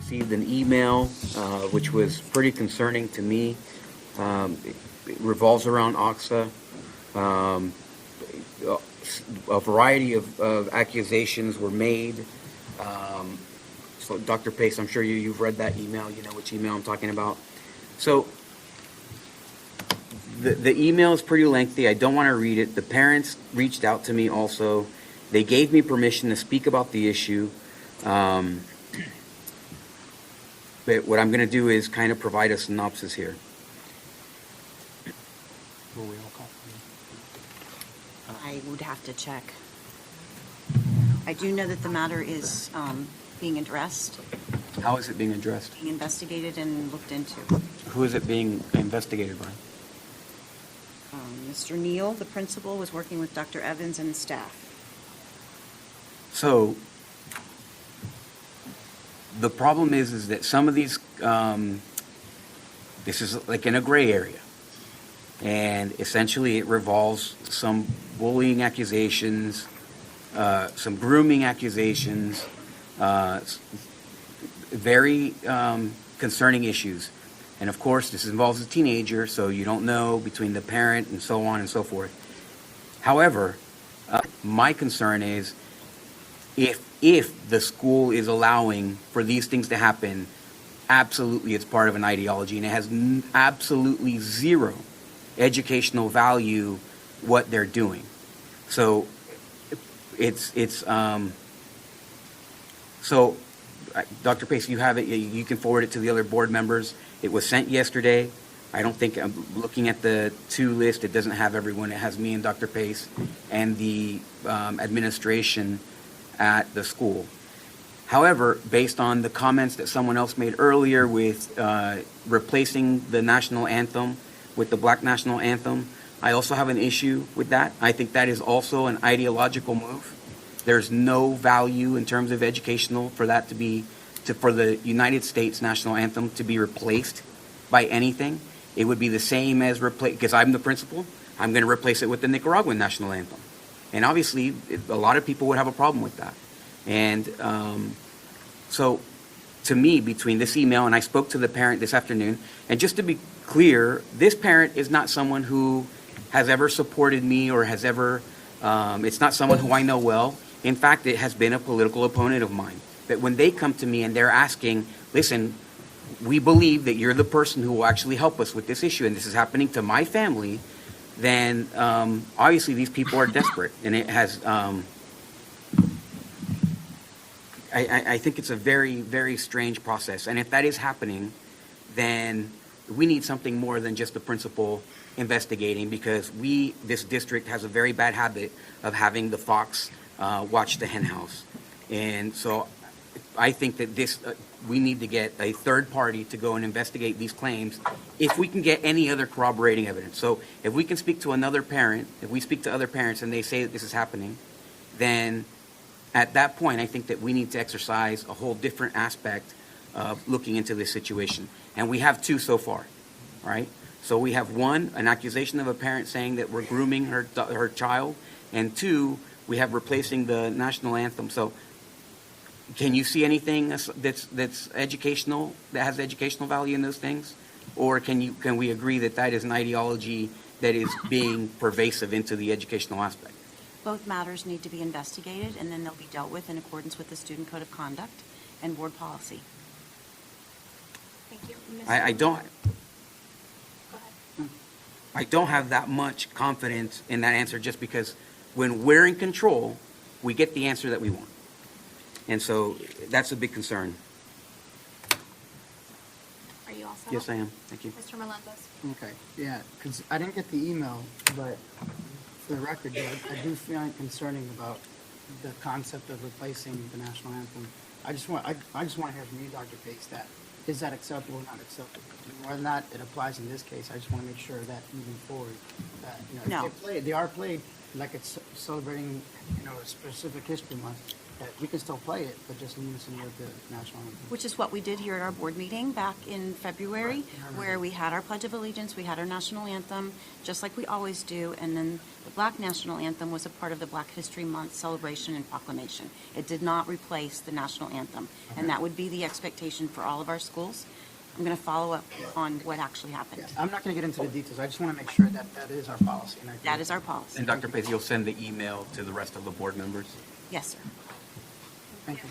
received an email which was pretty concerning to me. It revolves around OCSA. A variety of accusations were made. So Dr. Pace, I'm sure you've read that email. You know which email I'm talking about. So the email is pretty lengthy. I don't want to read it. The parents reached out to me also. They gave me permission to speak about the issue. But what I'm going to do is kind of provide a synopsis here. I would have to check. I do know that the matter is being addressed, How is it being addressed? being investigated and looked into. Who is it being investigated by? Mr. Neal, the principal, was working with Dr. Evans and staff. So the problem is that some of these, this is like in a gray area. And essentially it revolves some bullying accusations, some grooming accusations, very concerning issues. And of course, this involves a teenager, so you don't know between the parent and so on and so forth. However, my concern is if the school is allowing for these things to happen, absolutely it's part of an ideology, and it has absolutely zero educational value what they're doing. So so Dr. Pace, you have it. You can forward it to the other board members. It was sent yesterday. I don't think, I'm looking at the two list, it doesn't have everyone. It has me and Dr. Pace and the administration at the school. However, based on the comments that someone else made earlier with replacing the national anthem with the Black National Anthem, I also have an issue with that. I think that is also an ideological move. There's no value in terms of educational for that to be, for the United States National Anthem to be replaced by anything. It would be the same as because I'm the principal, I'm going to replace it with the Nicaraguan National Anthem. And obviously, a lot of people would have a problem with that. And so, to me, between this email, and I spoke to the parent this afternoon, and just to be clear, this parent is not someone who has ever supported me or has ever, it's not someone who I know well. In fact, it has been a political opponent of mine. But when they come to me and they're asking, listen, we believe that you're the person who will actually help us with this issue, and this is happening to my family, then obviously these people are desperate. And it has, I think it's a very, very strange process. And if that is happening, then we need something more than just the principal investigating, because this district has a very bad habit of having the fox watch the hen house. And so I think that we need to get a third party to go and investigate these claims if we can get any other corroborating evidence. So if we can speak to another parent, if we speak to other parents and they say that this is happening, then at that point, I think that we need to exercise a whole different aspect of looking into this situation. And we have two so far, right? So we have one, an accusation of a parent saying that we're grooming her child, and two, we have replacing the national anthem. So can you see anything that's educational, that has educational value in those things? Or can we agree that that is an ideology that is being pervasive into the educational aspect? Both matters need to be investigated, and then they'll be dealt with in accordance with the Student Code of Conduct and board policy. Thank you. I don't. Go ahead. I don't have that much confidence in that answer, just because when we're in control, we get the answer that we want. And so that's a big concern. Are you all set? Yes, I am. Thank you. Mr. Melendez. Okay, yeah, because I didn't get the email, but for the record, I do find it concerning about the concept of replacing the national anthem. I just want to hear from you, Dr. Pace, that is that acceptable or not acceptable? Whether or not it applies in this case, I just want to make sure that moving forward, that No. they are played like it's celebrating a specific history month. that we can still play it, but just in unison with the national anthem. Which is what we did here at our board meeting back in February, where we had our Pledge of Allegiance, we had our national anthem, just like we always do, and then the Black National Anthem was a part of the Black History Month celebration and proclamation. It did not replace the national anthem, and that would be the expectation for all of our schools. I'm going to follow up on what actually happened. Yeah, I'm not going to get into the details. I just want to make sure that that is our policy. And I That is our policy. And Dr. Pace, you'll send the email to the rest of the board members? Yes, sir. Thank you.